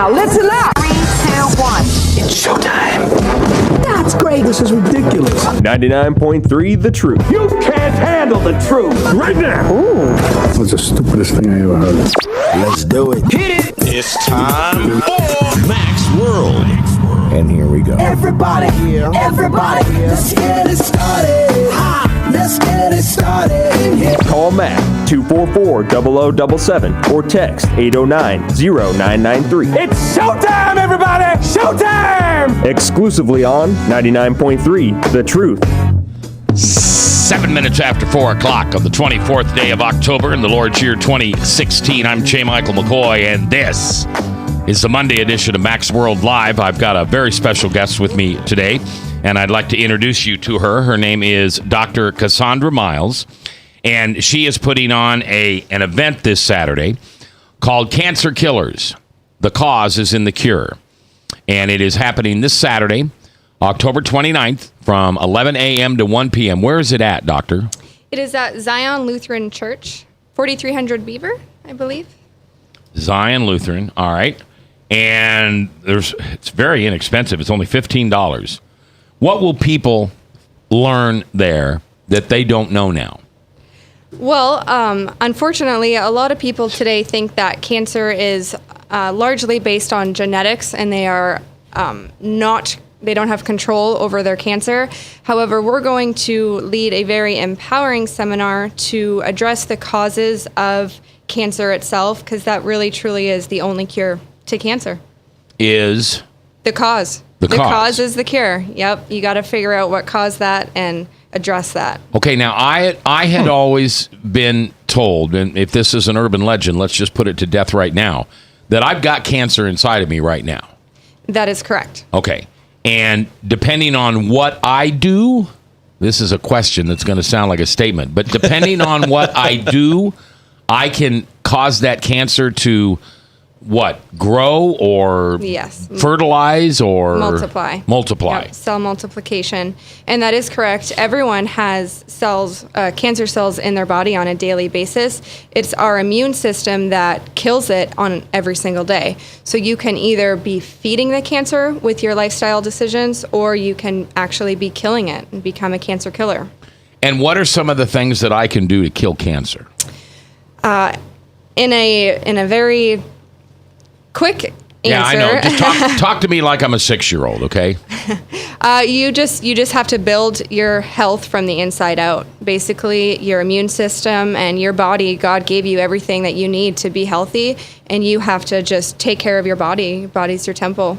Now listen up. 3, 2, 1. It's showtime. That's great. This is ridiculous. 99.3 The Truth. You can't handle the truth. Right now. Ooh. That was the stupidest thing I ever heard. Let's do it. Hit it. It's time for Max World. And here we go. Everybody, let's get it started. Let's get it started. Call Matt 244-0077 or text 809-0993. It's showtime, everybody! Showtime! Exclusively on 99.3 The Truth. 7 minutes after 4 o'clock on the 24th day of October in the Lord's year 2016. I'm J. Michael McCoy, and this is the Monday edition of Max World Live. I've got a very special guest with me today, and I'd like to introduce you to her. Her name is Dr. Kasandra Miles, and she is putting on an event this Saturday called Cancer Killers. The cause is in the cure. And it is happening this Saturday, October 29th, from 11 a.m. to 1 p.m. Where is it at, Doctor? It is at Zion Lutheran Church, 4300 Beaver, I believe. Zion Lutheran, all right. And it's very inexpensive. It's only $15. What will people learn there that they don't know now? Well, unfortunately, a lot of people today think that cancer is largely based on genetics, and they are they don't have control over their cancer. However, we're going to lead a very empowering seminar to address the causes of cancer itself, because that really truly is the only cure to cancer. Is the cause. The cause is the cure. Yep. You got to figure out what caused that and address that. Okay, now I had always been told, and if this is an urban legend, let's just put it to death right now, that I've got cancer inside of me right now. That is correct. Okay. And depending on what I do, this is a question that's going to sound like a statement, but depending on what I do, I can cause that cancer to grow or fertilize or multiply. Yep, cell multiplication. And that is correct. Everyone has cells, cancer cells in their body on a daily basis. It's our immune system that kills it on every single day. So you can either be feeding the cancer with your lifestyle decisions, or you can actually be killing it and become a cancer killer. And what are some of the things that I can do to kill cancer? In a very quick answer. Yeah, I know. Just talk to me like I'm a 6-year-old, okay? You just have to build your health from the inside out. Basically, your immune system and your body, God gave you everything that you need to be healthy, and you have to just take care of your body. Your body's your temple.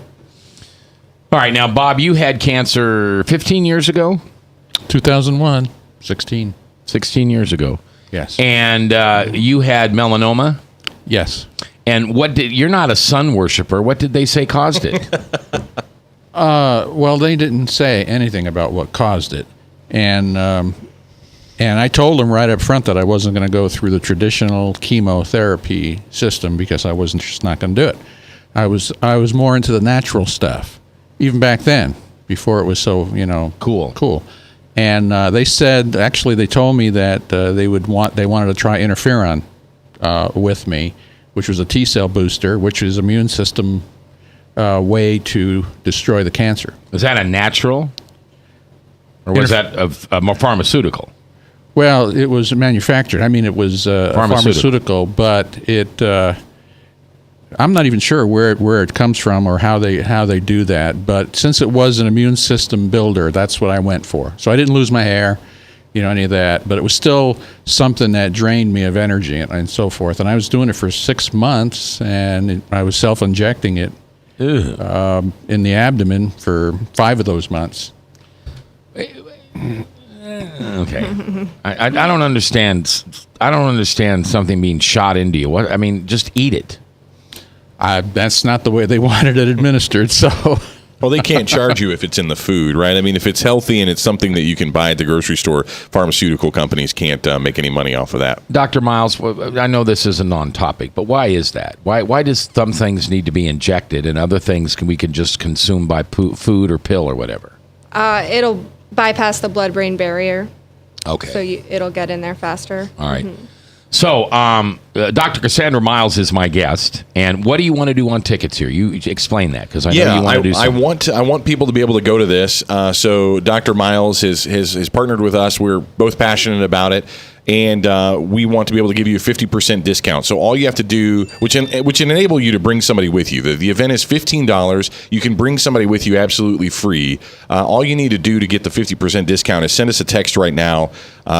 All right, now, Bob, you had cancer 15 years ago? 2001, 16. 16 years ago. Yes. And you had melanoma? Yes. And you're not a sun worshiper. What did they say caused it? Well, they didn't say anything about what caused it. And I told them right up front that I wasn't going to go through the traditional chemotherapy system because I wasn't just not going to do it. I was more into the natural stuff, even back then, before it was so, cool. And they told me that they wanted to try interferon with me, which was a T-cell booster, which is immune system way to destroy the cancer. Was that a natural? Or was that a pharmaceutical? Well, it was manufactured. I mean, it was a pharmaceutical, but I'm not even sure where it comes from or how they do that. But since it was an immune system builder, that's what I went for. So I didn't lose my hair, any of that. But it was still something that drained me of energy and so forth. And I was doing it for 6 months, and I was self-injecting it in the abdomen for 5 of those months. Okay, I don't understand. I don't understand something being shot into you. What? I mean, just eat it. That's not the way they wanted it administered. So, well, they can't charge you if it's in the food, right? I mean, if it's healthy and it's something that you can buy at the grocery store, pharmaceutical companies can't make any money off of that. Dr. Miles, I know this is a non-topic, but why is that? Why does some things need to be injected and other things we can just consume by food or pill or whatever? It'll bypass the blood-brain barrier. Okay. So it'll get in there faster. All right. So, Dr. Kasandra Miles is my guest, and what do you want to do on tickets here? You explain that, because I know you want to do something. I want people to be able to go to this. So Dr. Miles has partnered with us. We're both passionate about it, and we want to be able to give you a 50% discount. So all you have to do, which enable you to bring somebody with you. The event is $15. You can bring somebody with you absolutely free. All you need to do to get the 50% discount is send us a text right now.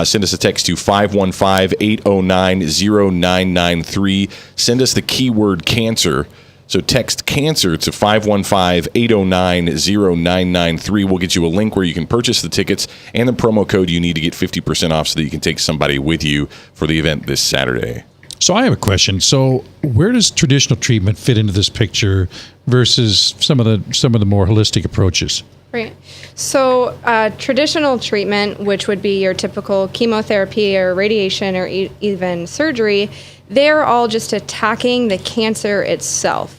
Send us a text to 515-809-0993. Send us the keyword cancer. So text cancer to 515-809-0993. We'll get you a link where you can purchase the tickets and the promo code you need to get 50% off so that you can take somebody with you for the event this Saturday. So I have a question. So where does traditional treatment fit into this picture versus some of the more holistic approaches? Right. So traditional treatment, which would be your typical chemotherapy or radiation or even surgery, they're all just attacking the cancer itself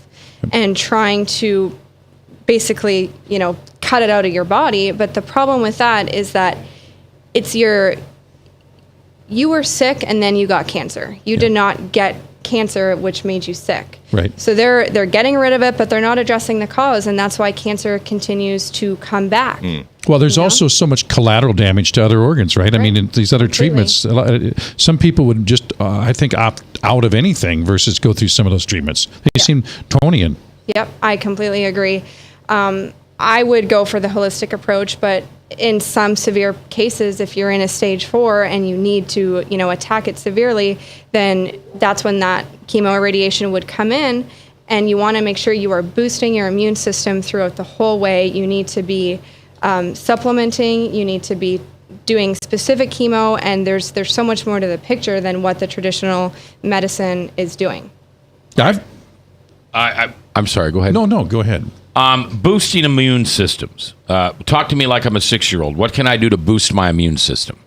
and trying to basically, cut it out of your body. But the problem with that is that you were sick and then you got cancer. You did not get cancer, which made you sick. Right. So they're getting rid of it, but they're not addressing the cause, and that's why cancer continues to come back. Well, there's also so much collateral damage to other organs, right? I mean, in these other treatments, some people would just, I think, opt out of anything versus go through some of those treatments. They seem draconian. Yep, I completely agree. I would go for the holistic approach, but in some severe cases, if you're in a stage 4 and you need to, attack it severely, then that's when that chemo or radiation would come in, and you want to make sure you are boosting your immune system throughout the whole way. You need to be supplementing, you need to be doing specific chemo, and there's so much more to the picture than what the traditional medicine is doing. I'm sorry, go ahead. No, go ahead. Boosting immune systems. Talk to me like I'm a 6-year-old. What can I do to boost my immune system?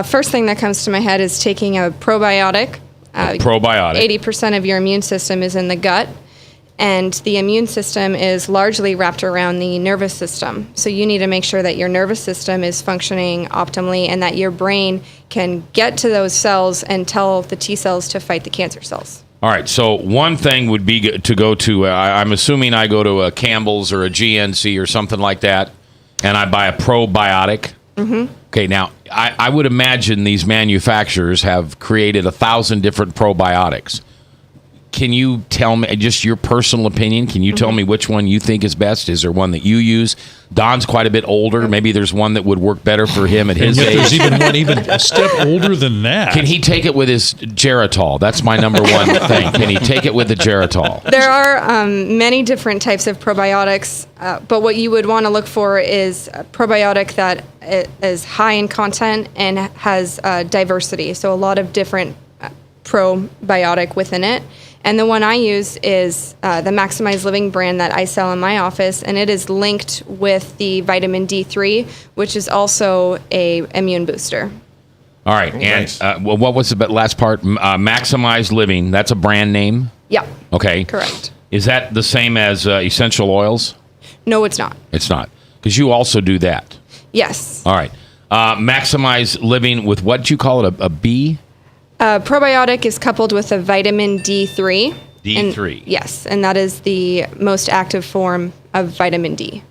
First thing that comes to my head is taking a probiotic. Probiotic. 80% of your immune system is in the gut, and the immune system is largely wrapped around the nervous system. So you need to make sure that your nervous system is functioning optimally and that your brain can get to those cells and tell the T cells to fight the cancer cells. All right, so one thing would be to go to, I'm assuming I go to a Campbell's or a GNC or something like that, and I buy a probiotic. Mm-hmm. Okay, now, I would imagine these manufacturers have created 1,000 different probiotics. Can you tell me, just your personal opinion, can you tell me which one you think is best? Is there one that you use? Don's quite a bit older. Maybe there's one that would work better for him at his age. There's even one a step older than that. Can he take it with his Geritol? That's my number one thing. Can he take it with the Geritol? There are many different types of probiotics, but what you would want to look for is a probiotic that is high in content and has diversity, so a lot of different probiotic within it. And the one I use is the Maximize Living brand that I sell in my office, and it is linked with the vitamin D3, which is also a immune booster. All right, Nice. and what was the last part? Maximize Living, that's a brand name? Yeah. Okay. Correct. Is that the same as essential oils? No, it's not. It's not, because you also do that. Yes. All right. Maximize Living with what did you call it, a B? Probiotic is coupled with a vitamin D3. D3. Yes, and that is the most active form of vitamin D,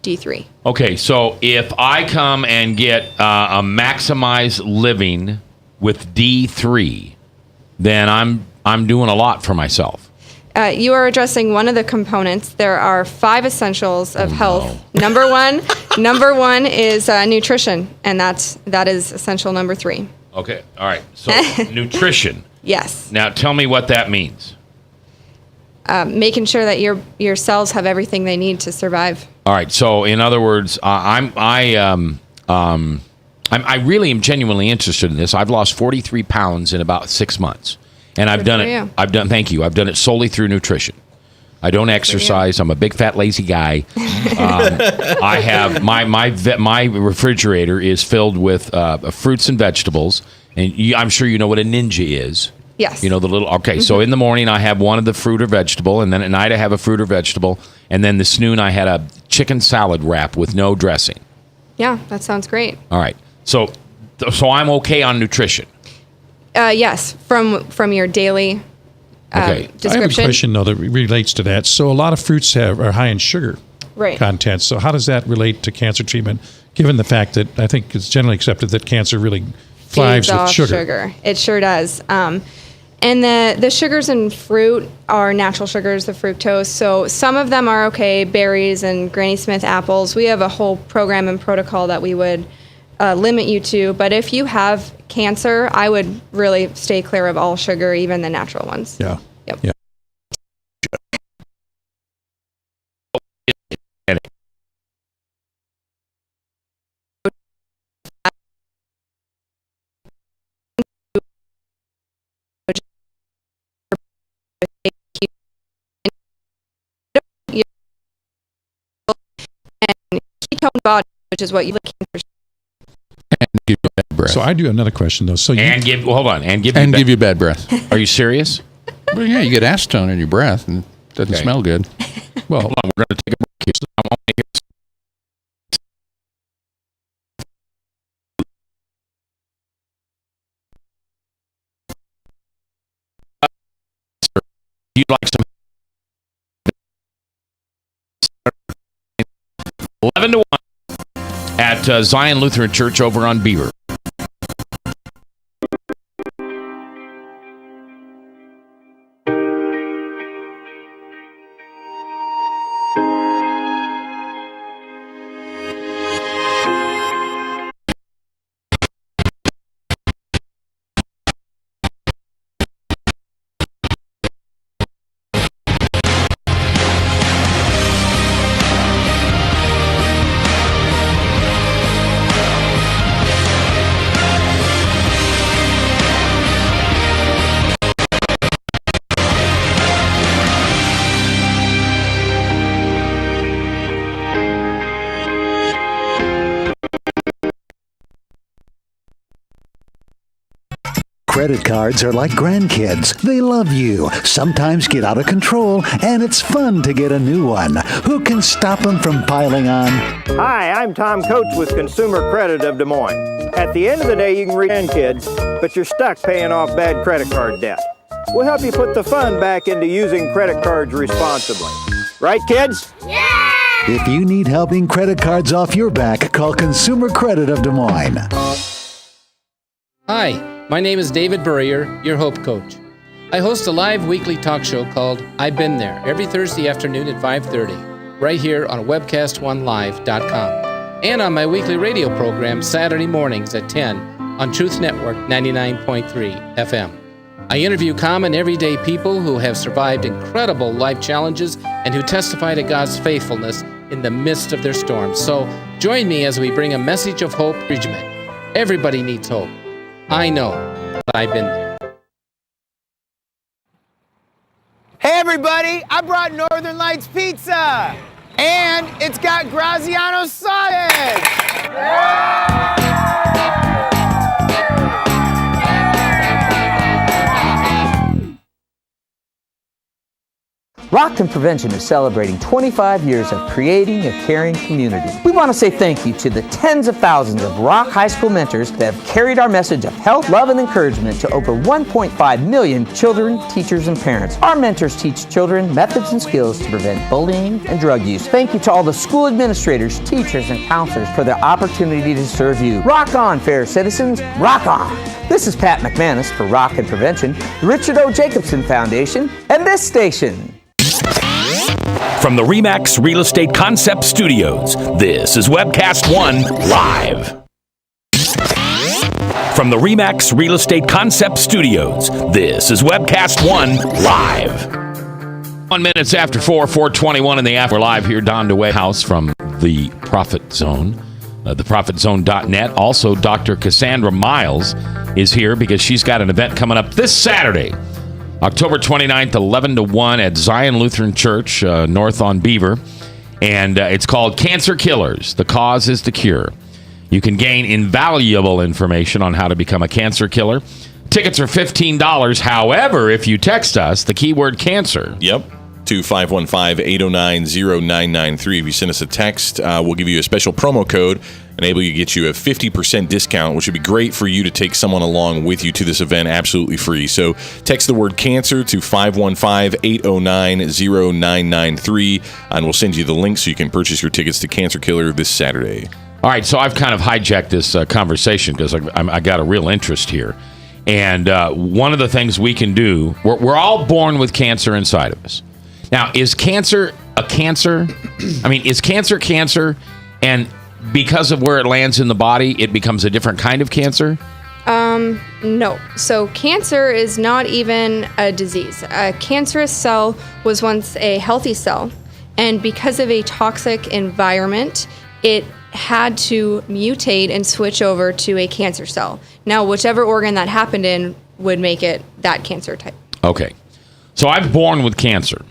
D3. Okay, so if I come and get a Maximize Living with D3, then I'm doing a lot for myself. You are addressing one of the components. There are 5 essentials of health. No. Number one is nutrition, and that is essential number 3. Okay, all right. So nutrition. Yes. Now tell me what that means. Making sure that your cells have everything they need to survive. All right. So in other words, I really am genuinely interested in this. I've lost 43 pounds in about 6 months, and I've done it. Thank you. I've done it solely through nutrition. I don't exercise. I'm a big fat lazy guy. I have my refrigerator is filled with fruits and vegetables, and I'm sure you know what a ninja is. Yes. You know the little. Okay, so in the morning I have one of the fruit or vegetable, and then at night I have a fruit or vegetable, and then this noon I had a chicken salad wrap with no dressing. Yeah, that sounds great. All right, so I'm okay on nutrition. Yes, from your daily Okay. description. I have a question, though, that relates to that. So a lot of fruits are high in sugar Right. content. So how does that relate to cancer treatment, given the fact that I think it's generally accepted that cancer really thrives Feeds with off sugar? It sure does. And the sugars in fruit are natural sugars, the fructose. So some of them are okay, berries and Granny Smith apples. We have a whole program and protocol that we would limit you to. But if you have cancer, I would really stay clear of all sugar, even the natural ones. Yeah. Yep. Yeah. Ketone body, which is what you look for. And give you bad breath. So I do another question, though. So And give give you bad breath. Are you serious? Well, yeah, you get acetone in your breath and it doesn't Okay. smell good. well, Hold on, we're going to take a break here. So I'm only here. You'd like some 11 to 1 at Zion Lutheran Church over on Beaver. Credit cards are like grandkids. They love you, sometimes get out of control, and it's fun to get a new one. Who can stop them from piling on? Hi, I'm Tom Coates with Consumer Credit of Des Moines. At the end of the day, you can reach grandkids, but you're stuck paying off bad credit card debt. We'll help you put the fun back into using credit cards responsibly. Right, kids? Yeah! If you need helping credit cards off your back, call Consumer Credit of Des Moines. Hi. My name is David Burrier, your Hope Coach. I host a live weekly talk show called I've Been There every Thursday afternoon at 5:30, right here on webcast1live.com, and on my weekly radio program Saturday mornings at 10 on Truth Network 99.3 FM. I interview common everyday people who have survived incredible life challenges and who testify to God's faithfulness in the midst of their storms. So join me as we bring a message of hope and encouragement. Everybody needs hope. I know that I've been there. Hey everybody, I brought Northern Lights Pizza! And it's got Graziano sausage! Rockton Prevention is celebrating 25 years of creating a caring community. We want to say thank you to the tens of thousands of Rock High School mentors that have carried our message of health, love, and encouragement to over 1.5 million children, teachers, and parents. Our mentors teach children methods and skills to prevent bullying and drug use. Thank you to all the school administrators, teachers, and counselors for their opportunity to serve you. Rock on, fair citizens. Rock on. This is Pat McManus for Rockton Prevention, the Richard O. Jacobson Foundation, and this station. From the RE/MAX Real Estate Concept Studios, this is Webcast One Live. From the RE/MAX Real Estate Concept Studios, this is Webcast One Live. 1 minute after 4:21 in the afternoon. We're live here, Don DeWay House from the Prophet Zone, theprophedzone.net. Also, Dr. Kasandra Miles is here because she's got an event coming up this Saturday, October 29th, 11 to 1 at Zion Lutheran Church, north on Beaver. And it's called Cancer Killers. The Cause is the Cure. You can gain invaluable information on how to become a cancer killer. Tickets are $15. However, if you text us the keyword cancer. Yep. To 515-809-0993. If you send us a text, we'll give you a special promo code. and able to get you a 50% discount, which would be great for you to take someone along with you to this event absolutely free. So text the word cancer to 515-809-0993, and we'll send you the link so you can purchase your tickets to Cancer Killer this Saturday. All right, so I've kind of hijacked this conversation because I got a real interest here. And one of the things we can do, we're all born with cancer inside of us. Now, is cancer a cancer? I mean, is cancer, and because of where it lands in the body, it becomes a different kind of cancer? No. So cancer is not even a disease. A cancerous cell was once a healthy cell, and because of a toxic environment, it had to mutate and switch over to a cancer cell. Now, whichever organ that happened in would make it that cancer type. Okay. So I'm born with cancer.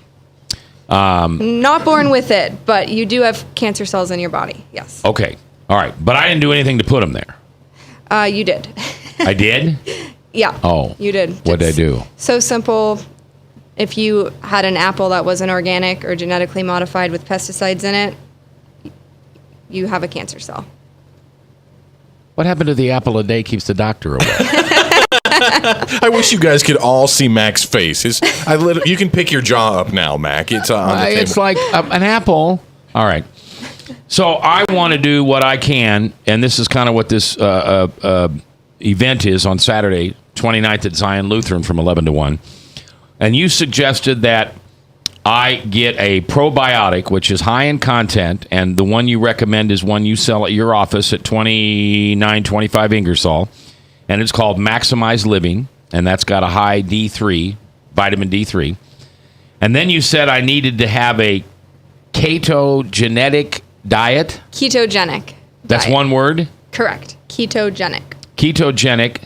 Not born with it, but you do have cancer cells in your body, yes. Okay. All right. But I didn't do anything to put them there. You did. I did? Yeah. Oh. You did. What did I do? So simple. If you had an apple that wasn't organic or genetically modified with pesticides in it, you have a cancer cell. What happened to the apple a day keeps the doctor away? I wish you guys could all see Mac's face. You can pick your jaw up now, Mac. It's on the table. It's like an apple. All right. So I want to do what I can, and this is kind of what this event is on Saturday, 29th at Zion Lutheran from 11 to 1. And you suggested that I get a probiotic, which is high in content, and the one you recommend is one you sell at your office at 2925 Ingersoll, and it's called Maximize Living, and that's got a high D3, vitamin D3. And then you said I needed to have a ketogenic diet. Ketogenic. That's diet. one word? Correct. Ketogenic. Ketogenic,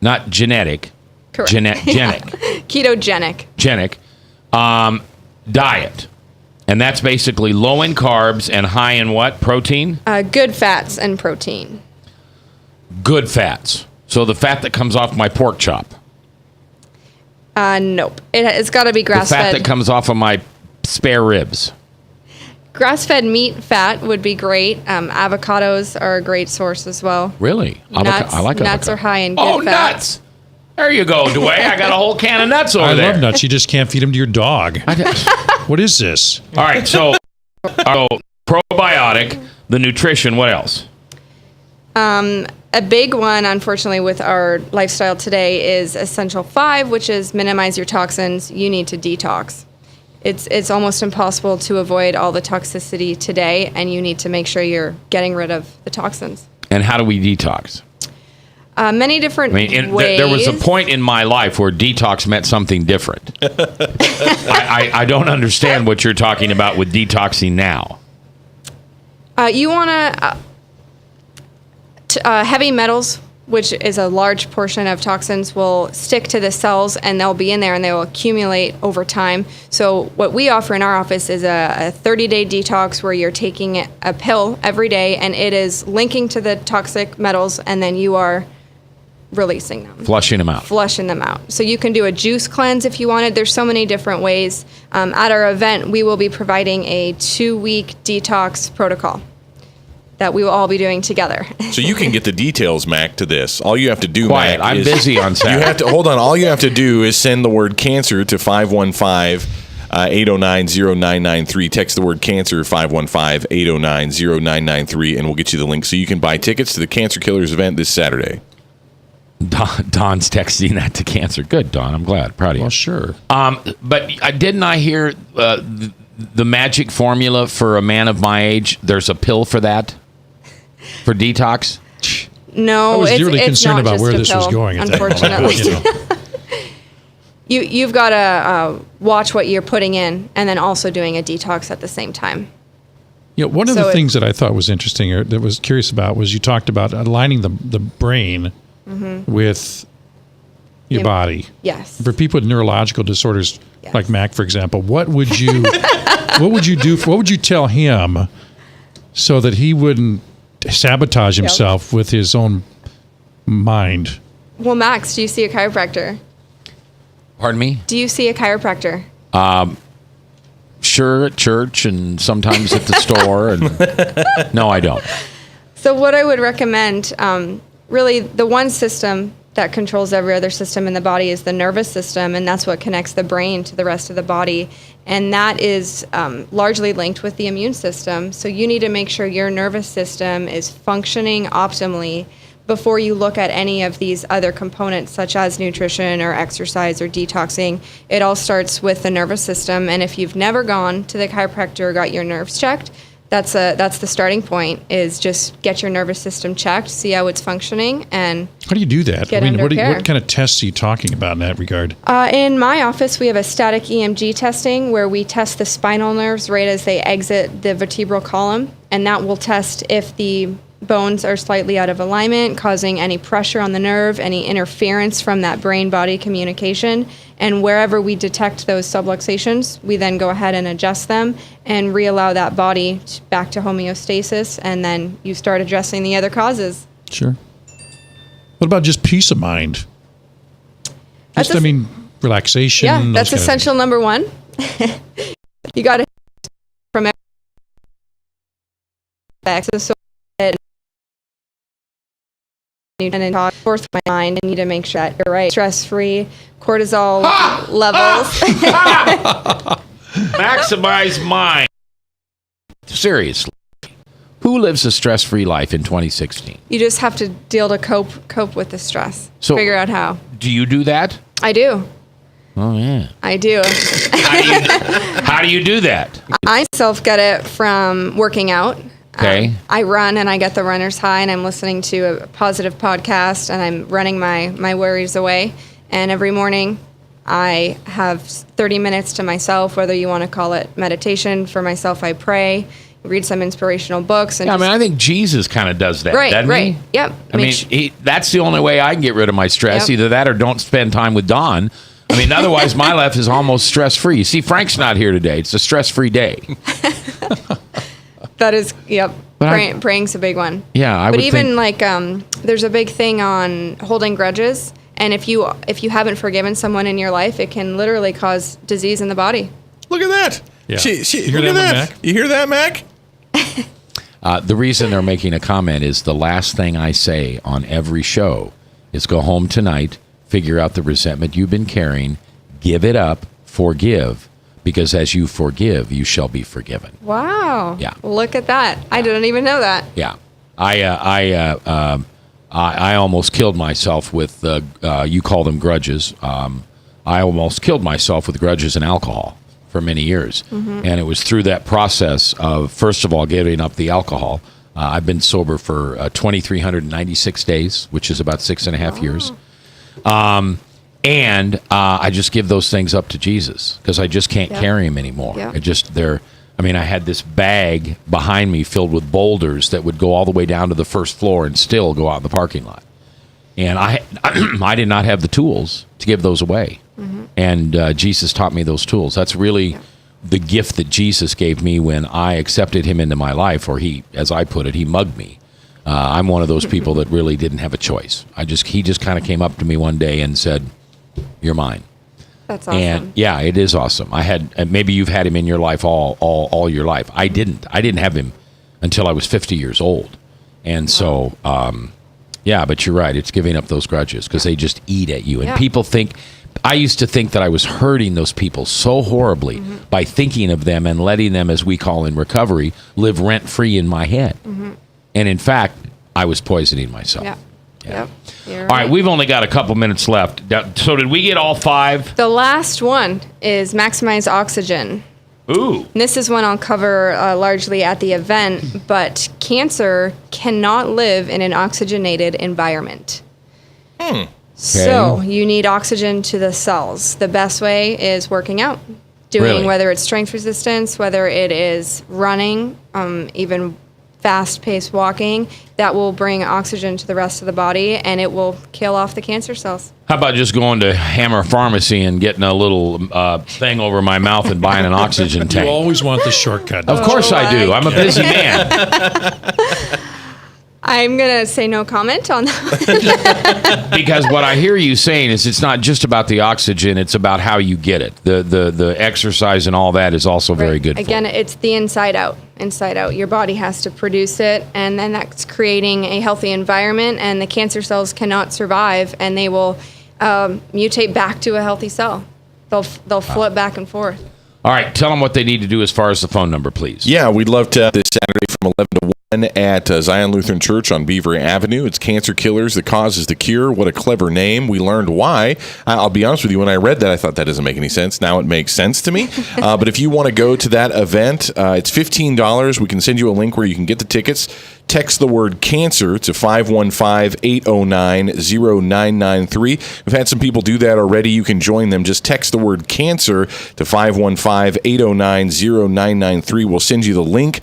not genetic. Correct. Genic. Ketogenic. Genic. Diet. And that's basically low in carbs and high in what? Protein? Good fats and protein. Good fats. So the fat that comes off my pork chop. Nope. It's got to be grass-fed. The fat that comes off of my spare ribs. Grass-fed meat fat would be great. Avocados are a great source as well. Really? Nuts, I like nuts avocado. are high in good fat. Nuts! There you go, Dwayne. I got a whole can of nuts over I there. love nuts. You just can't feed them to your dog. What is this? All right, so probiotic, the nutrition, what else? A big one, unfortunately, with our lifestyle today is Essential 5, which is minimize your toxins. You need to detox. It's almost impossible to avoid all the toxicity today, and you need to make sure you're getting rid of the toxins. And how do we detox? Many different ways. There was a point in my life where detox meant something different. I don't understand what you're talking about with detoxing now. You want to heavy metals, which is a large portion of toxins, will stick to the cells and they'll be in there and they will accumulate over time. So what we offer in our office is a 30-day detox where you're taking a pill every day and it is linking to the toxic metals and then you are releasing them. Flushing them out. Flushing them out. So you can do a juice cleanse if you wanted. There's so many different ways. At our event, we will be providing a 2-week detox protocol that we will all be doing together. So you can get the details, Mac, to this. All you have to do, Quiet. Mac, I'm busy on Saturday. You have to hold on. All you have to do is send the word cancer to 515-809-0993. Text the word cancer 515-809-0993, and we'll get you the link so you can buy tickets to the Cancer Killers event this Saturday. Don's texting that to cancer. Good, Don. I'm glad. Proud of you. Well, sure. But didn't I hear the magic formula for a man of my age? There's a pill for that? For detox? No, I was it's really concerned not about just where a this was pill, going. Unfortunately. You've got to watch what you're putting in and then also doing a detox at the same time. One of the things that I thought was interesting or that was curious about was you talked about aligning the brain with your body. Yes. For people with neurological disorders, like Mac, for example, what would you tell him so that he wouldn't sabotage himself with his own mind? Well, Max, do you see a chiropractor? Pardon me? Do you see a chiropractor? Sure, at church and sometimes at the store. And no, I don't. So what I would recommend, really the one system that controls every other system in the body is the nervous system, and that's what connects the brain to the rest of the body. And that is largely linked with the immune system. So you need to make sure your nervous system is functioning optimally before you look at any of these other components, such as nutrition or exercise or detoxing. It all starts with the nervous system. And if you've never gone to the chiropractor or got your nerves checked, that's the starting point, is just get your nervous system checked, see how it's functioning, and how do you do that? Get under care. What kind of tests are you talking about in that regard? In my office, we have a static EMG testing where we test the spinal nerves right as they exit the vertebral column, and that will test if the bones are slightly out of alignment, causing any pressure on the nerve, any interference from that brain-body communication. And wherever we detect those subluxations, we then go ahead and adjust them and reallow that body back to homeostasis, and then you start addressing the other causes. Sure. What about just peace of mind? Relaxation. Yeah, that's essential number one. You got to from access. And then talk forth my mind, and need to make sure that you're right. Stress-free, cortisol levels. Maximize mind. Seriously. Who lives a stress-free life in 2016? You just have to deal to cope with the stress. So, figure out how. Do you do that? I do. Oh, yeah. I do. How do you do that? I myself get it from working out. Okay. I run and I get the runner's high, and I'm listening to a positive podcast, and I'm running my worries away. And every morning I have 30 minutes to myself, whether you want to call it meditation. For myself, I pray, read some inspirational books. And yeah, I think Jesus kind of does that, right, doesn't right. he? Yep. That's the only way I can get rid of my stress. Yep. Either that or don't spend time with Dawn. Otherwise my life is almost stress-free. You see, Frank's not here today. It's a stress-free day. That is, yep. Praying's a big one. Yeah, but even there's a big thing on holding grudges, and if you haven't forgiven someone in your life, it can literally cause disease in the body. Look at that. Yeah. You hear that, Mac? You hear that, Mac? The reason they're making a comment is the last thing I say on every show is go home tonight, figure out the resentment you've been carrying, give it up, forgive. Because as you forgive, you shall be forgiven. Wow. Yeah. Look at that. I didn't even know that. Yeah. I almost killed myself with, you call them grudges. I almost killed myself with grudges and alcohol for many years. Mm-hmm. And it was through that process of, first of all, giving up the alcohol. I've been sober for 2,396 days, which is about 6.5 years. And I just give those things up to Jesus because I just can't carry them anymore. Yeah. I had this bag behind me filled with boulders that would go all the way down to the first floor and still go out in the parking lot. And I did not have the tools to give those away. Mm-hmm. And Jesus taught me those tools. That's really the gift that Jesus gave me when I accepted him into my life, or he, as I put it, he mugged me. I'm one of those people that really didn't have a choice. He just kind of came up to me one day and said, "You're mine." That's awesome. And yeah, it is awesome. Maybe you've had him in your life all your life. I didn't have him until I was 50 years old. And so, but you're right. It's giving up those grudges because they just eat at you. And people think, I used to think that I was hurting those people so horribly by thinking of them and letting them, as we call in recovery, live rent-free in my head. Mm-hmm. And in fact, I was poisoning myself. Yeah. Yep. All right, we've only got a couple minutes left. So did we get all 5? The last one is maximize oxygen. Ooh. And this is one I'll cover largely at the event, but cancer cannot live in an oxygenated environment. So you need oxygen to the cells. The best way is working out. Whether it's strength resistance, whether it is running, even fast-paced walking, that will bring oxygen to the rest of the body, and it will kill off the cancer cells. How about just going to Hammer Pharmacy and getting a little thing over my mouth and buying an oxygen tank? You always want the shortcut. Of course I do. I'm a busy man. I'm going to say no comment on that. Because what I hear you saying is it's not just about the oxygen, it's about how you get it. The exercise and all that is also very good Again, for you. it's the inside out. Inside out. Your body has to produce it, and then that's creating a healthy environment, and the cancer cells cannot survive, and they will mutate back to a healthy cell. They'll flip back and forth. All right, tell them what they need to do as far as the phone number, please. Yeah, we'd love to this Saturday from 11 to 1 at Zion Lutheran Church on Beaver Avenue. It's Cancer Killers. The Cause is the Cure. What a clever name. We learned why. I'll be honest with you, when I read that, I thought that doesn't make any sense. Now it makes sense to me. But if you want to go to that event, it's $15. We can send you a link where you can get the tickets. Text the word cancer to 515-809-0993. We've had some people do that already. You can join them. Just text the word cancer to 515-809-0993. We'll send you the link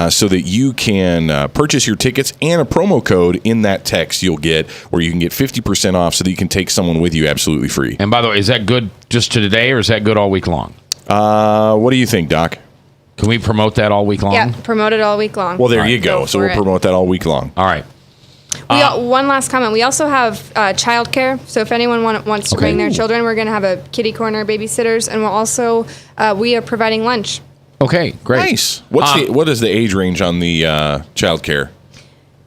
so that you can purchase your tickets, and a promo code in that text you'll get where you can get 50% off so that you can take someone with you absolutely free. And by the way, is that good just to today, or is that good all week long? What do you think, Doc? Can we promote that all week long? Yeah, promote it all week long. Well, there you go. So we'll promote that all week long. All right. One last comment. We also have childcare. So if anyone wants to bring their children, we're going to have a kitty corner, babysitters, and we'll also we are providing lunch. Okay, great. Nice. What is the age range on the childcare?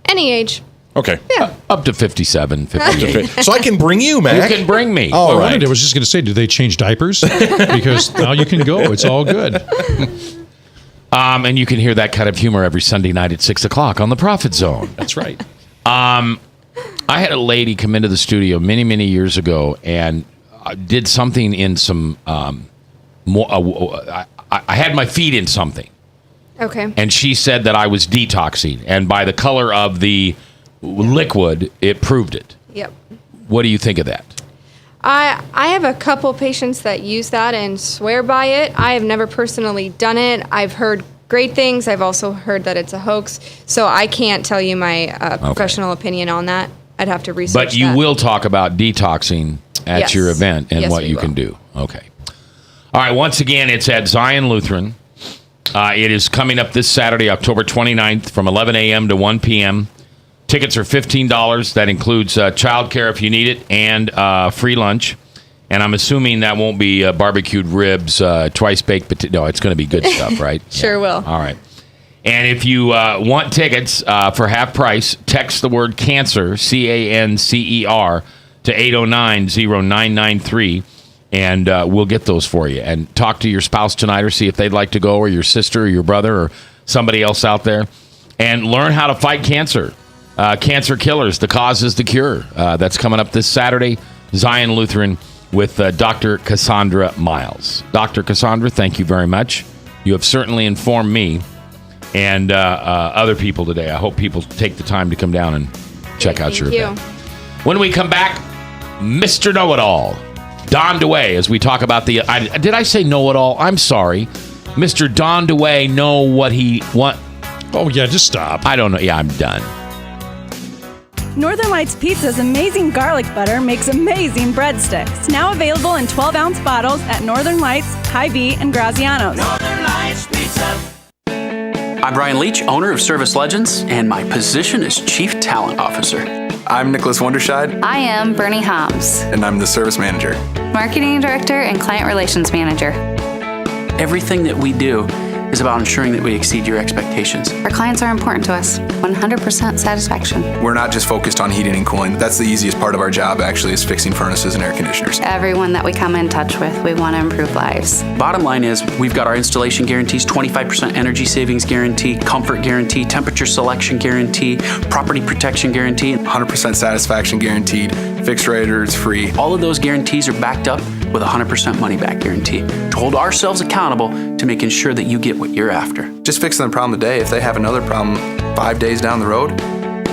Any age. Okay. Yeah. Up to 57, 58. So I can bring you, Mac. You can bring me. All right. I was just going to say, do they change diapers? Because now you can go. It's all good. And you can hear that kind of humor every Sunday night at 6 o'clock on the Prophet Zone. That's right. I had a lady come into the studio many, many years ago and did something in some I had my feet in something. Okay. And she said that I was detoxing. And by the color of the liquid, it proved it. Yep. What do you think of that? I have a couple patients that use that and swear by it. I have never personally done it. I've heard great things. I've also heard that it's a hoax. So I can't tell you my professional opinion on that. I'd have to research But you will talk about detoxing at your event and what you can do. Okay. All right. Once again, it's at Zion Lutheran. It is coming up this Saturday, October 29th from 11 a.m. to 1 p.m. Tickets are $15. That includes childcare if you need it and free lunch. And I'm assuming that won't be barbecued ribs, twice baked potato. No, it's going to be good stuff, right? Sure will. All right. And if you want tickets for half price, text the word cancer, CANCER, to 809-0993, and we'll get those for you. And talk to your spouse tonight or see if they'd like to go, or your sister or your brother or somebody else out there. And learn how to fight cancer. Cancer Killers, the Cause is the Cure. That's coming up this Saturday, Zion Lutheran, with Dr. Kasandra Miles. Dr. Kasandra, thank you very much. You have certainly informed me and other people today. I hope people take the time to come down and check out your event. When we come back, Mr. Know-It-All, Don DeWay, as we talk about the... did I say know-it-all? I'm sorry. Mr. Don DeWay know what he want. Oh, yeah, just stop. I don't know. Yeah, I'm done. Northern Lights Pizza's amazing garlic butter makes amazing breadsticks. Now available in 12-ounce bottles at Northern Lights, Hy-Vee, and Graziano's. Northern Lights Pizza. I'm Brian Leach, owner of Service Legends, and my position is Chief Talent Officer. I'm Nicholas Wonderscheid. I am Bernie Homs. And I'm the Service Manager. Marketing Director and Client Relations Manager. Everything that we do is about ensuring that we exceed your expectations. Our clients are important to us. 100% satisfaction. We're not just focused on heating and cooling. That's the easiest part of our job, actually, is fixing furnaces and air conditioners. Everyone that we come in touch with, we want to improve lives. Bottom line is, we've got our installation guarantees, 25% energy savings guarantee, comfort guarantee, temperature selection guarantee, property protection guarantee. 100% satisfaction guaranteed, fixed rate or it's free. All of those guarantees are backed up with a 100% money back guarantee to hold ourselves accountable to making sure that you get what you're after. Just fixing the problem today. If they have another problem 5 days down the road,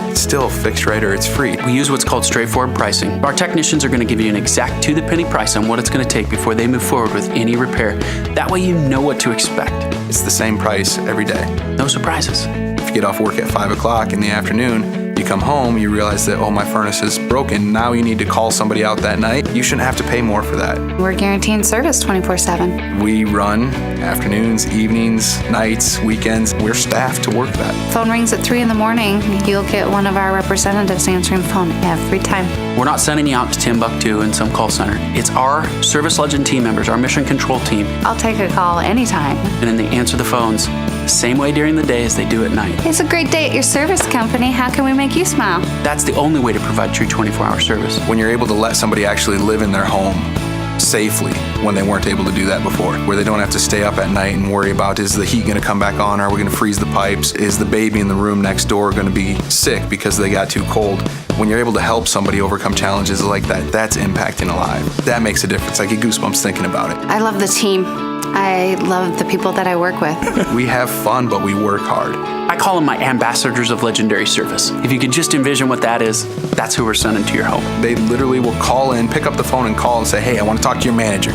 it's still fixed rate or it's free. We use what's called straightforward pricing. Our technicians are going to give you an exact to-the-penny price on what it's going to take before they move forward with any repair. That way you know what to expect. It's the same price every day. No surprises. If you get off work at 5 o'clock in the afternoon, You come home, you realize that, oh, my furnace is broken. Now you need to call somebody out that night. You shouldn't have to pay more for that. We're guaranteeing service 24/7. We run afternoons, evenings, nights, weekends. We're staffed to work that. Phone rings at 3 in the morning. You'll get one of our representatives answering the phone every time. We're not sending you out to Timbuktu in some call center. It's our Service Legend team members, our mission control team. I'll take a call anytime. And then they answer the phones the same way during the day as they do at night. It's a great day at your service company. How can we make you smile? That's the only way to provide true 24-hour service. When you're able to let somebody actually live in their home safely when they weren't able to do that before, where they don't have to stay up at night and worry about, is the heat going to come back on? Are we going to freeze the pipes? Is the baby in the room next door going to be sick because they got too cold? When you're able to help somebody overcome challenges like that, that's impacting a life. That makes a difference. I get goosebumps thinking about it. I love the team. I love the people that I work with. We have fun, but we work hard. I call them my ambassadors of legendary service. If you could just envision what that is, that's who we're sending to your home. They literally will call in, pick up the phone and call and say, hey, I want to talk to your manager.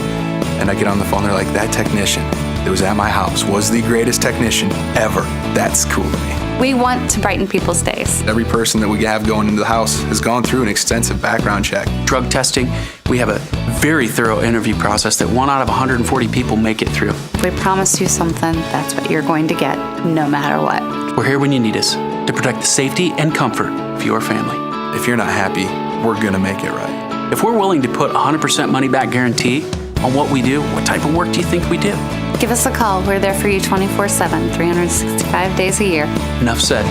And I get on the phone, they're like, that technician that was at my house was the greatest technician ever. That's cool to me. We want to brighten people's days. Every person that we have going into the house has gone through an extensive background check. Drug testing, we have a very thorough interview process that 1 out of 140 people make it through. If we promise you something, that's what you're going to get, no matter what. We're here when you need us to protect the safety and comfort of your family. If you're not happy, we're going to make it right. If we're willing to put 100% money back guarantee on what we do, what type of work do you think we do? Give us a call. We're there for you 24/7, 365 days a year. Enough said.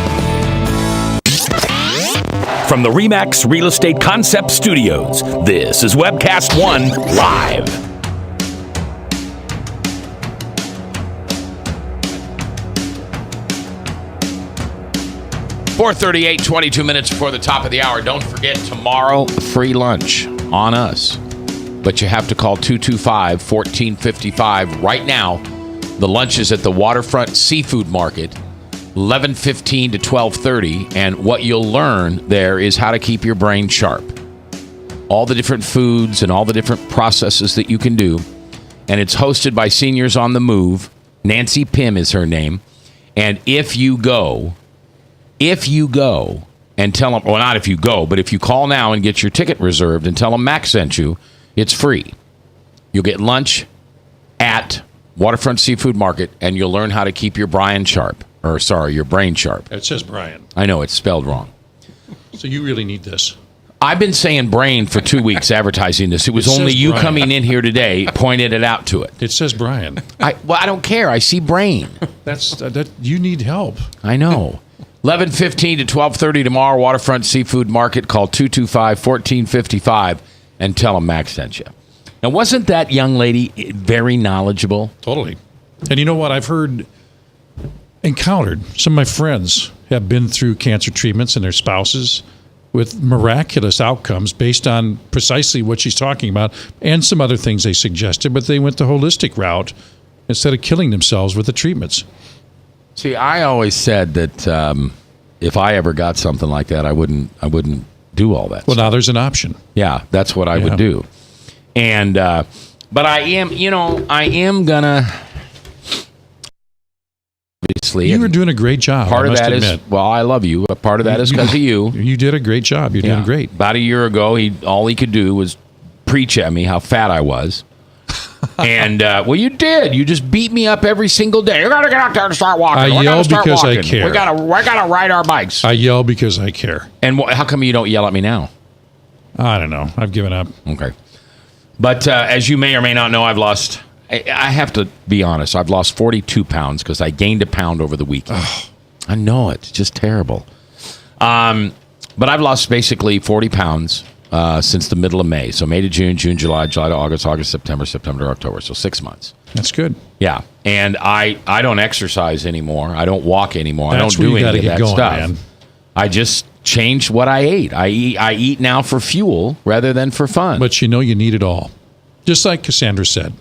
From the RE/MAX Real Estate Concept Studios, this is Webcast One Live. .438, 22 minutes before the top of the hour. Don't forget, tomorrow, free lunch on us. But you have to call 225-1455 right now. The lunch is at the Waterfront Seafood Market, 11:15 to 12:30. And what you'll learn there is how to keep your brain sharp. All the different foods and all the different processes that you can do. And it's hosted by Seniors on the Move. Nancy Pym is her name. And if you go and tell them, well, not if you go, but if you call now and get your ticket reserved and tell them Max sent you, it's free. You'll get lunch at Waterfront Seafood Market, and you'll learn how to keep your brain sharp. Your brain sharp. It says Brian. I know, it's spelled wrong. So you really need this. I've been saying brain for 2 weeks advertising this. It was only you Brian. coming in here today pointed it out to it. It says Brian. I don't care. I see brain. That you need help. I know. 11:15 to 12:30 tomorrow, Waterfront Seafood Market. Call 225-1455 and tell them Max sent you. Now, wasn't that young lady very knowledgeable? Totally. And you know what? I've encountered some of my friends have been through cancer treatments and their spouses with miraculous outcomes based on precisely what she's talking about and some other things they suggested, but they went the holistic route instead of killing themselves with the treatments. See, I always said that if I ever got something like that, I wouldn't do all that. Well, now there's an option. Yeah, that's what I would do. And but I am gonna obviously. You were doing a great job. Part of that is, well, I love you. But part of that is because of you. You did a great job. You're doing great. About a year ago, all he could do was preach at me how fat I was. And well, you did. You just beat me up every single day. You gotta get out there and start walking. I yell because I care. We gotta ride our bikes. I yell because I care. And how come you don't yell at me now? I don't know. I've given up. Okay. But as you may or may not know, I've lost. I have to be honest. I've lost 42 pounds because I gained a pound over the weekend. Oh. I know it's just terrible. But I've lost basically 40 pounds since the middle of May. So May to June, June, July, July to August, August, September, September to October. So 6 months. That's good. Yeah. And I don't exercise anymore. I don't walk anymore. That's I don't do any of that going, stuff. Man. I just changed what I ate. I eat now for fuel rather than for fun. But you know you need it all. Just like Kasandra said.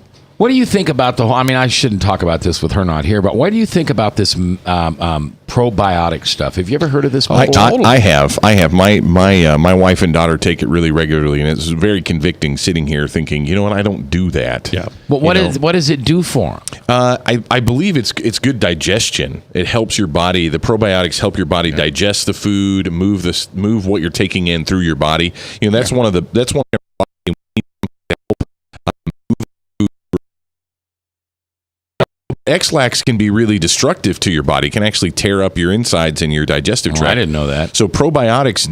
What do you think about the whole? I mean, I shouldn't talk about this with her not here, but what do you think about this probiotic stuff? Have you ever heard of this? I have. My wife and daughter take it really regularly, and it's very convicting sitting here thinking, you know what, I don't do that. Yeah. But what does it do for them? I believe it's good digestion. It helps your body. The probiotics help your body digest the food, move what you're taking in through your body. You know, that's one of X-Lax can be really destructive to your body. It can actually tear up your insides and your digestive tract. I didn't know that. So probiotics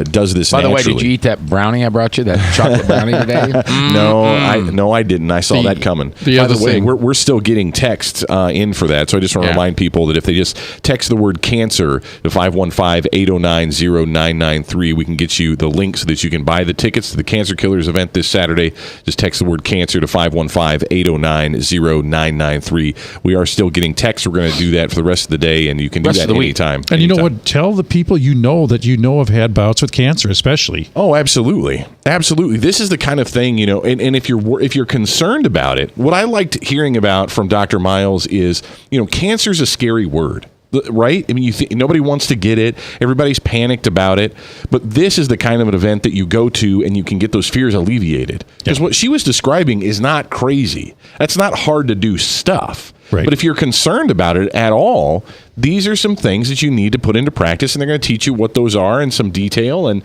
does this By the naturally. way, did you eat that brownie I brought you, that chocolate brownie today? No, I didn't. I saw that coming. By the way, we're still getting texts in for that. So I just want to remind people that if they just text the word cancer to 515-809-0993, we can get you the link so that you can buy the tickets to the Cancer Killers event this Saturday. Just text the word cancer to 515-809-0993. We are still getting texts. We're going to do that for the rest of the day, and you can do that anytime. And you know what? Tell the people you know have had bouts with cancer, especially. Oh, absolutely. Absolutely. This is the kind of thing, you know, and if you're concerned about it, what I liked hearing about from Dr. Miles is, you know, cancer is a scary word. Right? I mean, nobody wants to get it. Everybody's panicked about it. But this is the kind of an event that you go to and you can get those fears alleviated. Because what she was describing is not crazy. That's not hard to do stuff. Right. But if you're concerned about it at all, these are some things that you need to put into practice, and they're going to teach you what those are in some detail and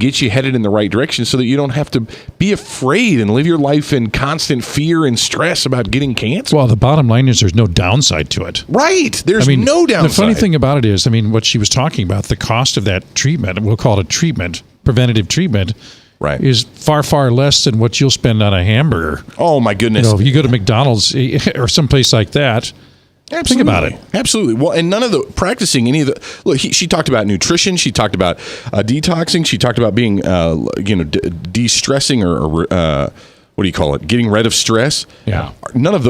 get you headed in the right direction so that you don't have to be afraid and live your life in constant fear and stress about getting cancer. Well, the bottom line is there's no downside to it. Right. There's no downside. The funny thing about it is, I mean, what she was talking about, the cost of that treatment, we'll call it a treatment, preventative treatment, right, is far, far less than what you'll spend on a hamburger. Oh, my goodness. You know, if you go to McDonald's or someplace like that, absolutely. Think about it. Absolutely. Well, and none of the practicing any of the look. She talked about nutrition. She talked about detoxing. She talked about being, de-stressing or what do you call it? Getting rid of stress. Yeah. None of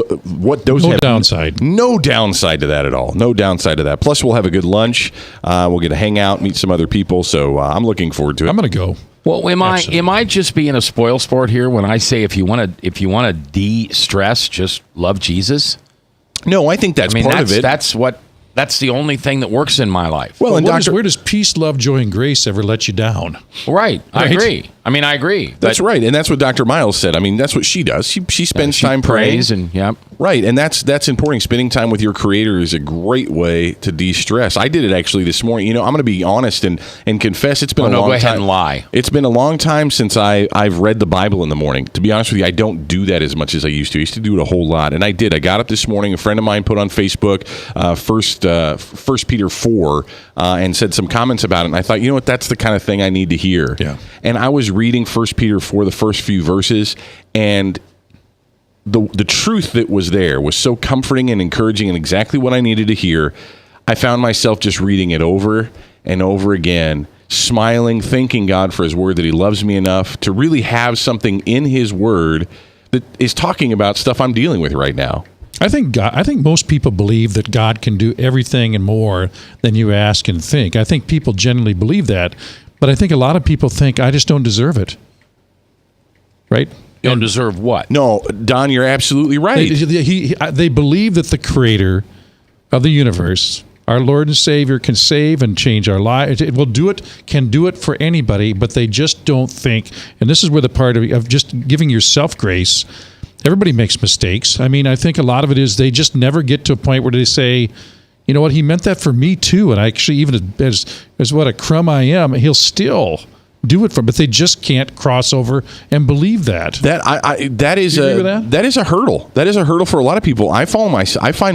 those have downside. No downside to that at all. No downside to that. Plus, we'll have a good lunch. We'll get to hang out, meet some other people. So I'm looking forward to it. I'm going to go. Well, am I just being a spoil sport here when I say if you want to de-stress, just love Jesus? No, I think that's part of it. That's the only thing that works in my life. Well, and where does peace, love, joy, and grace ever let you down? Right. I agree. I agree. That's right, and that's what Dr. Miles said. I mean, that's what she does. She spends time praying. Right, and that's important. Spending time with your Creator is a great way to de-stress. I did it actually this morning. You know, I'm going to be honest and confess. It's been a long time. Go ahead and lie. It's been a long time since I've read the Bible in the morning. To be honest with you, I don't do that as much as I used to. I used to do it a whole lot, and I did. I got up this morning. A friend of mine put on Facebook First Peter 4 and said some comments about it, and I thought, you know what, that's the kind of thing I need to hear. Yeah. And I was reading 1 Peter 4, the first few verses, and the truth that was there was so comforting and encouraging and exactly what I needed to hear. I found myself just reading it over and over again, smiling, thanking God for His Word, that He loves me enough to really have something in His Word that is talking about stuff I'm dealing with right now. I think most people believe that God can do everything and more than you ask and think. I think people generally believe that, but I think a lot of people think, I just don't deserve it. Right? You don't deserve what? No, Don, you're absolutely right. They believe that the Creator of the universe, our Lord and Savior, can save and change our lives. It will do it, can do it for anybody, but they just don't think, and this is where the part of just giving yourself grace. Everybody makes mistakes. I mean, I think a lot of it is they just never get to a point where they say, you know what, He meant that for me too. And I actually, even as what a crumb I am, He'll still do it for, but they just can't cross over and believe that. That is a hurdle. That is a hurdle for a lot of people. I find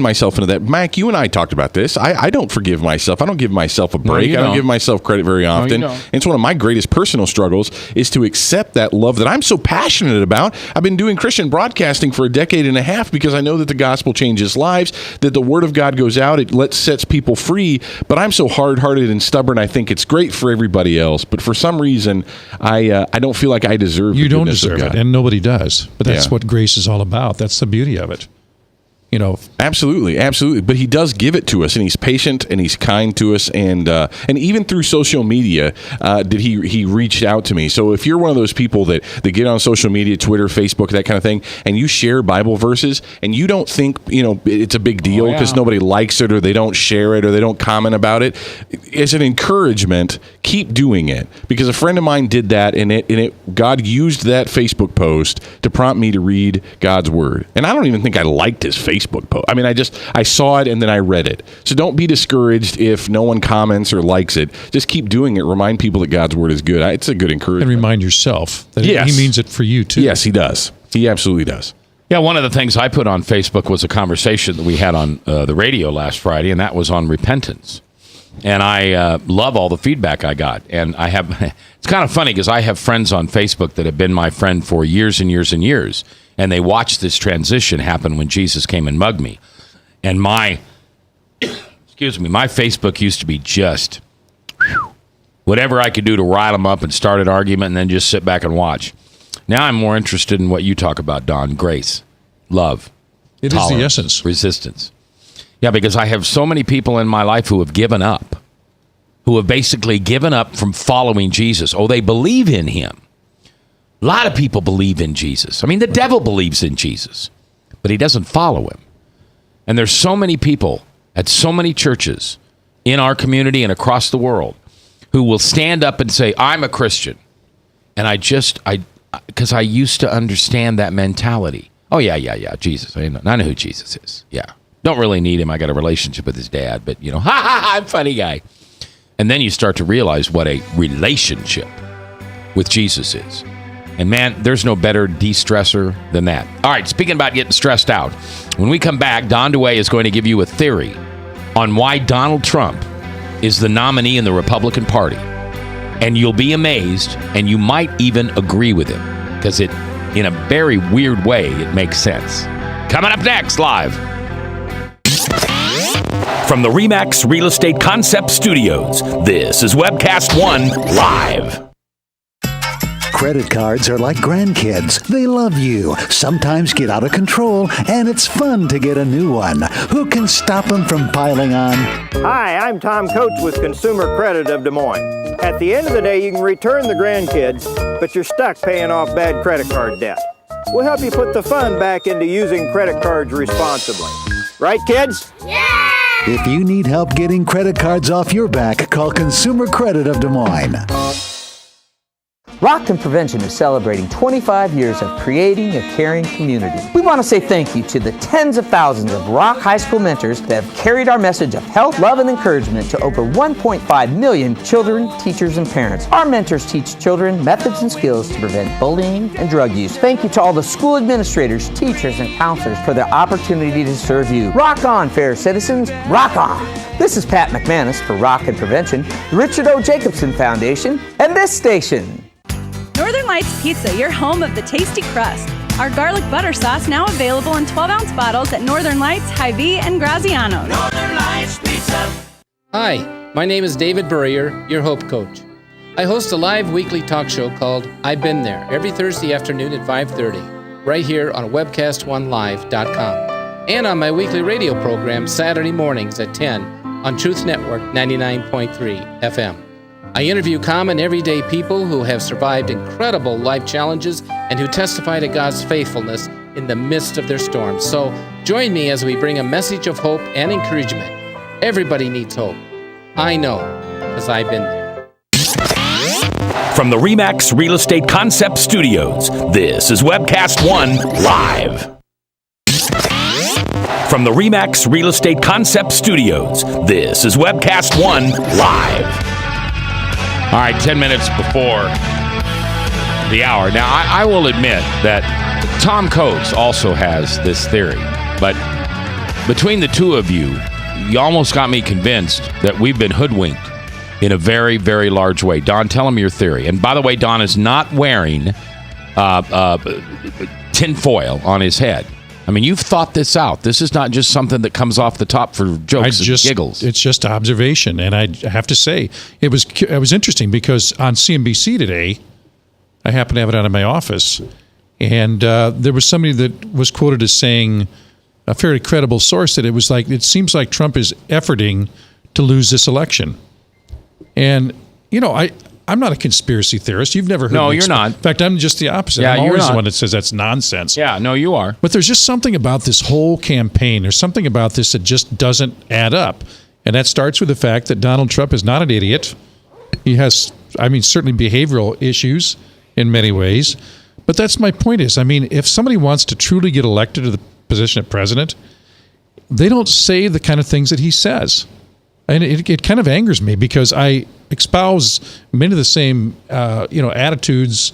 myself into that. Mac, you and I talked about this. I don't forgive myself. I don't give myself a break. I don't give myself credit very often. And it's one of my greatest personal struggles is to accept that love that I'm so passionate about. I've been doing Christian broadcasting for a decade and a half because I know that the gospel changes lives, that the Word of God goes out, it sets people free. But I'm so hard-hearted and stubborn. I think it's great for everybody else, but for some reason, I don't feel like I deserve. You don't deserve it, and nobody does. But that's what grace is all about. That's the beauty of it. Absolutely. But he does give it to us, and he's patient and he's kind to us, and even through social media, did he reached out to me. So if you're one of those people that get on social media, Twitter, Facebook, that kind of thing, and you share Bible verses, and you don't think it's a big deal because nobody likes it or they don't share it or they don't comment about it, as an encouragement, keep doing it, because a friend of mine did that, and God used that Facebook post to prompt me to read God's word. And I don't even think I liked his Facebook post. I mean, I saw it and then I read it. So don't be discouraged if no one comments or likes it. Just keep doing it. Remind people that God's word is good. It's a good encouragement. And remind yourself that he means it for you too. Yes, he does. He absolutely does. Yeah, one of the things I put on Facebook was a conversation that we had on the radio last Friday, and that was on repentance. And I love all the feedback I got. And I have, it's kind of funny because I have friends on Facebook that have been my friend for years and years and years. And they watched this transition happen when Jesus came and mugged me. And my Facebook used to be just whatever I could do to rile them up and start an argument and then just sit back and watch. Now I'm more interested in what you talk about, Don. Grace, love, it is the essence. Resistance. Yeah, because I have so many people in my life who have given up, who have basically given up from following Jesus. Oh, they believe in him. A lot of people believe in Jesus. I mean, the devil believes in Jesus, but he doesn't follow him. And there's so many people at so many churches in our community and across the world who will stand up and say, I'm a Christian. And because I used to understand that mentality. Oh, yeah, Jesus. I know who Jesus is. Yeah. Don't really need him. I got a relationship with his dad, but, I'm a funny guy. And then you start to realize what a relationship with Jesus is. And man, there's no better de-stressor than that. All right, speaking about getting stressed out, when we come back, Don DeWay is going to give you a theory on why Donald Trump is the nominee in the Republican Party. And you'll be amazed, and you might even agree with him, because in a very weird way, it makes sense. Coming up next, live. From the RE/MAX Real Estate Concept Studios, this is Webcast One Live. Credit cards are like grandkids. They love you, sometimes get out of control, and it's fun to get a new one. Who can stop them from piling on? Hi, I'm Tom Coates with Consumer Credit of Des Moines. At the end of the day, you can return the grandkids, but you're stuck paying off bad credit card debt. We'll help you put the fun back into using credit cards responsibly. Right, kids? Yeah! If you need help getting credit cards off your back, call Consumer Credit of Des Moines. Rockton Prevention is celebrating 25 years of creating a caring community. We want to say thank you to the tens of thousands of Rock High School mentors that have carried our message of health, love, and encouragement to over 1.5 million children, teachers, and parents. Our mentors teach children methods and skills to prevent bullying and drug use. Thank you to all the school administrators, teachers, and counselors for their opportunity to serve you. Rock on, fair citizens. Rock on. This is Pat McManus for Rockton Prevention, the Richard O. Jacobson Foundation, and this station. Northern Lights Pizza, your home of the tasty crust. Our garlic butter sauce now available in 12-ounce bottles at Northern Lights, Hy-Vee, and Graziano's. Northern Lights Pizza. Hi, my name is David Burrier, your Hope Coach. I host a live weekly talk show called I've Been There every Thursday afternoon at 5:30, right here on webcast1live.com, and on my weekly radio program Saturday mornings at 10 on Truth Network 99.3 FM. I interview common everyday people who have survived incredible life challenges and who testify to God's faithfulness in the midst of their storms. So join me as we bring a message of hope and encouragement. Everybody needs hope. I know, because I've been there. From the RE/MAX Real Estate Concept Studios, this is Webcast One Live. From the RE/MAX Real Estate Concept Studios, this is Webcast One Live. All right, 10 minutes before the hour. Now, I will admit that Tom Coates also has this theory, but between the two of you, you almost got me convinced that we've been hoodwinked in a very, very large way. Don, tell him your theory. And by the way, Don is not wearing tinfoil on his head. I mean, you've thought this out. This is not just something that comes off the top for jokes and giggles. It's just observation. And I have to say, it was interesting because on CNBC today, I happened to have it out of my office, and there was somebody that was quoted as saying, a fairly credible source that it seems like Trump is efforting to lose this election. And, I'm not a conspiracy theorist. You've never heard me. No, you're not. In fact, I'm just the opposite. Yeah, I'm you're always not. the one that says that's nonsense. Yeah, no, you are. But there's just something about this whole campaign. There's something about this that just doesn't add up. And that starts with the fact that Donald Trump is not an idiot. He has, certainly behavioral issues in many ways. But that's my point is, if somebody wants to truly get elected to the position of president, they don't say the kind of things that he says. And it kind of angers me because I espouse many of the same, attitudes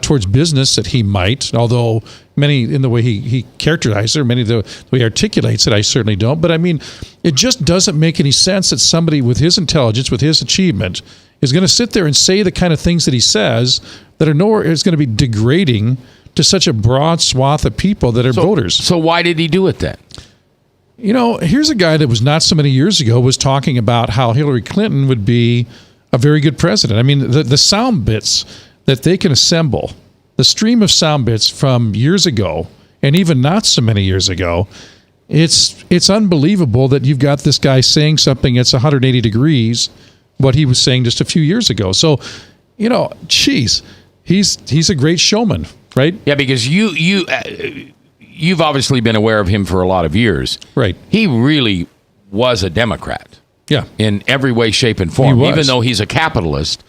towards business that he might, although many in the way he characterizes it, or many of the way he articulates it, I certainly don't. But it just doesn't make any sense that somebody with his intelligence, with his achievement, is going to sit there and say the kind of things that he says that are nowhere is going to be degrading to such a broad swath of people that are voters. So why did he do it then? Here's a guy that was not so many years ago was talking about how Hillary Clinton would be a very good president. The sound bits that they can assemble, the stream of sound bits from years ago, and even not so many years ago, it's unbelievable that you've got this guy saying something that's 180 degrees what he was saying just a few years ago. So, he's a great showman, right? Yeah, because you've obviously been aware of him for a lot of years. Right. He really was a Democrat. Yeah. In every way, shape, and form. Even though he's a capitalist,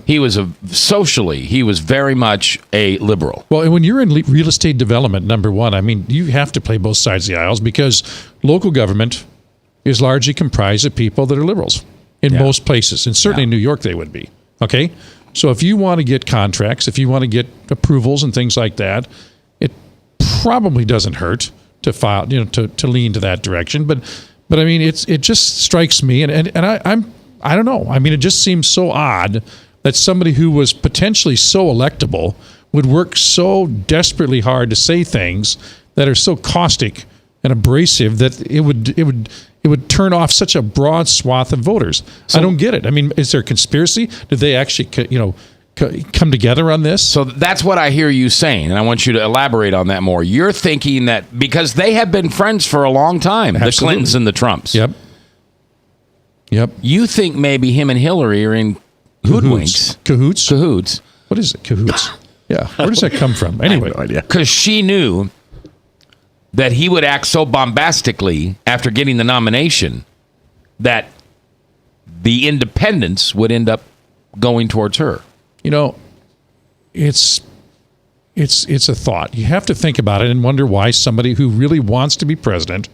he was he was very much a liberal. Well, and when you're in real estate development, number one, you have to play both sides of the aisles because local government is largely comprised of people that are liberals in most places. And certainly in New York, they would be. Okay? So if you want to get contracts, if you want to get approvals and things like that, it probably doesn't hurt to file, to lean to that direction. But it just strikes me, and I don't know. It just seems so odd that somebody who was potentially so electable would work so desperately hard to say things that are so caustic and abrasive that it would turn off such a broad swath of voters. I don't get it. Is there a conspiracy? Did they actually, come together on this? So that's what I hear you saying, and I want you to elaborate on that more. You're thinking that because they have been friends for a long time, Absolutely. The Clintons and the Trumps. Yep. You think maybe him and Hillary are in hoodwinks. Cahoots? What is it? Cahoots. Yeah. Where does that come from? Anyway. I have no idea. Because she knew that he would act so bombastically after getting the nomination that the independents would end up going towards her. It's a thought. You have to think about it and wonder why somebody who really wants to be president,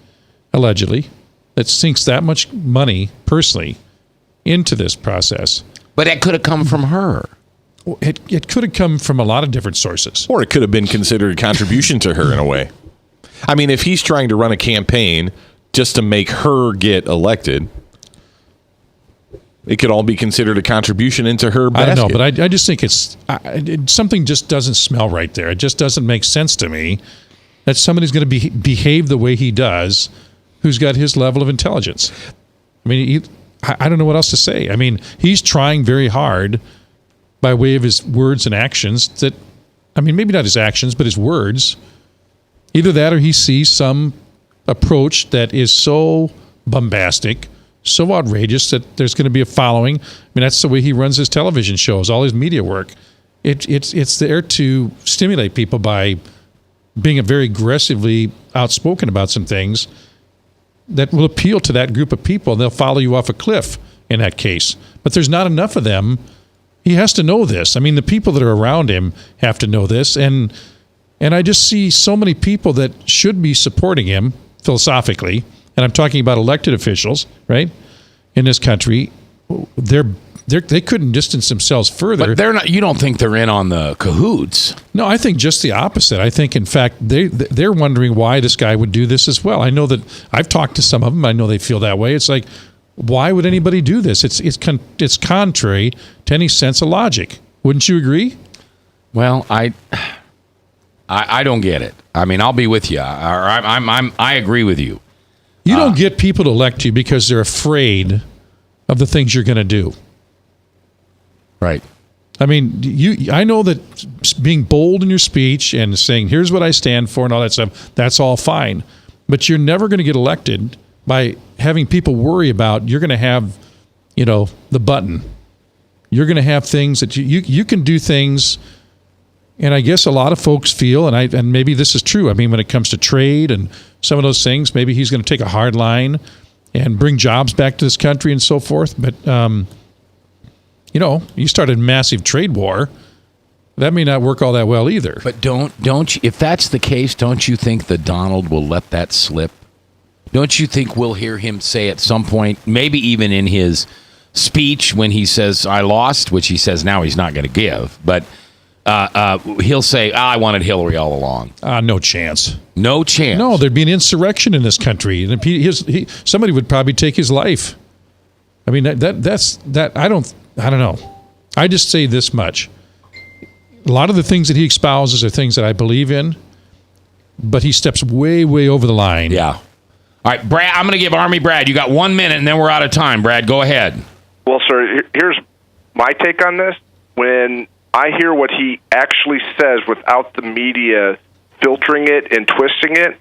allegedly, that sinks that much money personally into this process. But it could have come from her. It could have come from a lot of different sources. Or it could have been considered a contribution to her in a way. If he's trying to run a campaign just to make her get elected, it could all be considered a contribution into her basket. I don't know, but I just think something just doesn't smell right there. It just doesn't make sense to me that somebody's going to behave the way he does who's got his level of intelligence. I don't know what else to say. He's trying very hard by way of his words and actions that, maybe not his actions, but his words. Either that or he sees some approach that is so bombastic, so outrageous that there's going to be a following. That's the way he runs his television shows, all his media work. It's there to stimulate people by being very aggressively outspoken about some things that will appeal to that group of people, and they'll follow you off a cliff in that case. But there's not enough of them. He has to know this. The people that are around him have to know this, and I just see so many people that should be supporting him philosophically, and I'm talking about elected officials, right, in this country. They couldn't distance themselves further. But they're not. You don't think they're in on the cahoots? No, I think just the opposite. I think, in fact, they're wondering why this guy would do this as well. I know that I've talked to some of them. I know they feel that way. It's like, why would anybody do this? It's contrary to any sense of logic. Wouldn't you agree? Well, I don't get it. I'll be with you. I agree with you. You don't get people to elect you because they're afraid of the things you're going to do. Right. I know that being bold in your speech and saying, here's what I stand for and all that stuff, that's all fine. But you're never going to get elected by having people worry about you're going to have, the button. You're going to have things that you can do things. And I guess a lot of folks feel, and maybe this is true. I mean, when it comes to trade and some of those things, maybe he's going to take a hard line and bring jobs back to this country and so forth. But, you started a massive trade war. That may not work all that well either. But don't you, if that's the case, don't you think that Donald will let that slip? Don't you think we'll hear him say at some point, maybe even in his speech when he says, I lost, which he says now he's not going to give, but he'll say, I wanted Hillary all along. No chance. No chance. No, there'd be an insurrection in this country. And somebody would probably take his life. I mean, that's I don't know. I just say this much. A lot of the things that he espouses are things that I believe in, but he steps way, way over the line. Yeah. All right, Brad, I'm going to give Army Brad. You got 1 minute, and then we're out of time. Brad, go ahead. Well, sir, here's my take on this. When I hear what he actually says without the media filtering it and twisting it,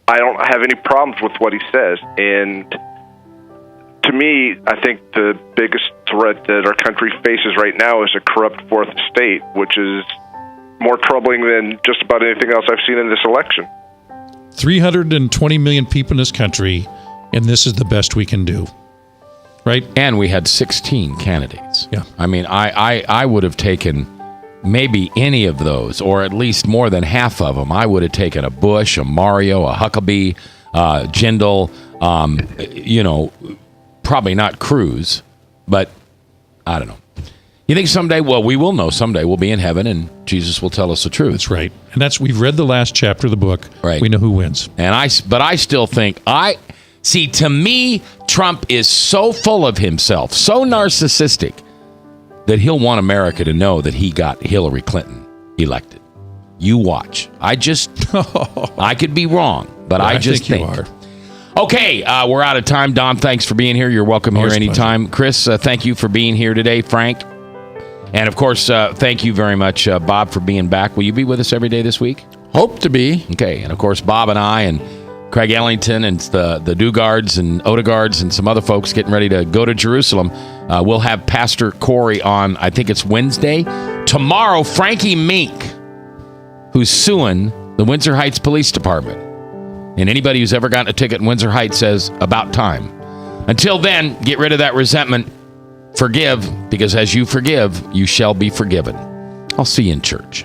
I don't have any problems with what he says. And to me, I think the biggest threat that our country faces right now is a corrupt fourth estate, which is more troubling than just about anything else I've seen in this election. 320 million people in this country, and this is the best we can do. Right? And we had 16 candidates. Yeah. I mean, I would have taken maybe any of those, or at least more than half of them. I would have taken a Bush, a Mario, a Huckabee, Jindal, probably not Cruz, but I don't know. You think someday, well, we will know someday we'll be in heaven and Jesus will tell us the truth. That's right. And we've read the last chapter of the book. Right. We know who wins. But I still think, to me, Trump is so full of himself, so narcissistic, that he'll want America to know that he got Hillary Clinton elected. You watch. I could be wrong, but I just think. You are. Okay, we're out of time. Don, thanks for being here. You're welcome Always here anytime. Chris, thank you for being here today. Frank. And, of course, thank you very much, Bob, for being back. Will you be with us every day this week? Hope to be. Okay, and, of course, Bob and I and Craig Ellington and the Dugards and Odegaards and some other folks getting ready to go to Jerusalem. We'll have Pastor Corey on, I think it's Wednesday. Tomorrow, Frankie Mink, who's suing the Windsor Heights Police Department. And anybody who's ever gotten a ticket in Windsor Heights says, about time. Until then, get rid of that resentment. Forgive, because as you forgive, you shall be forgiven. I'll see you in church.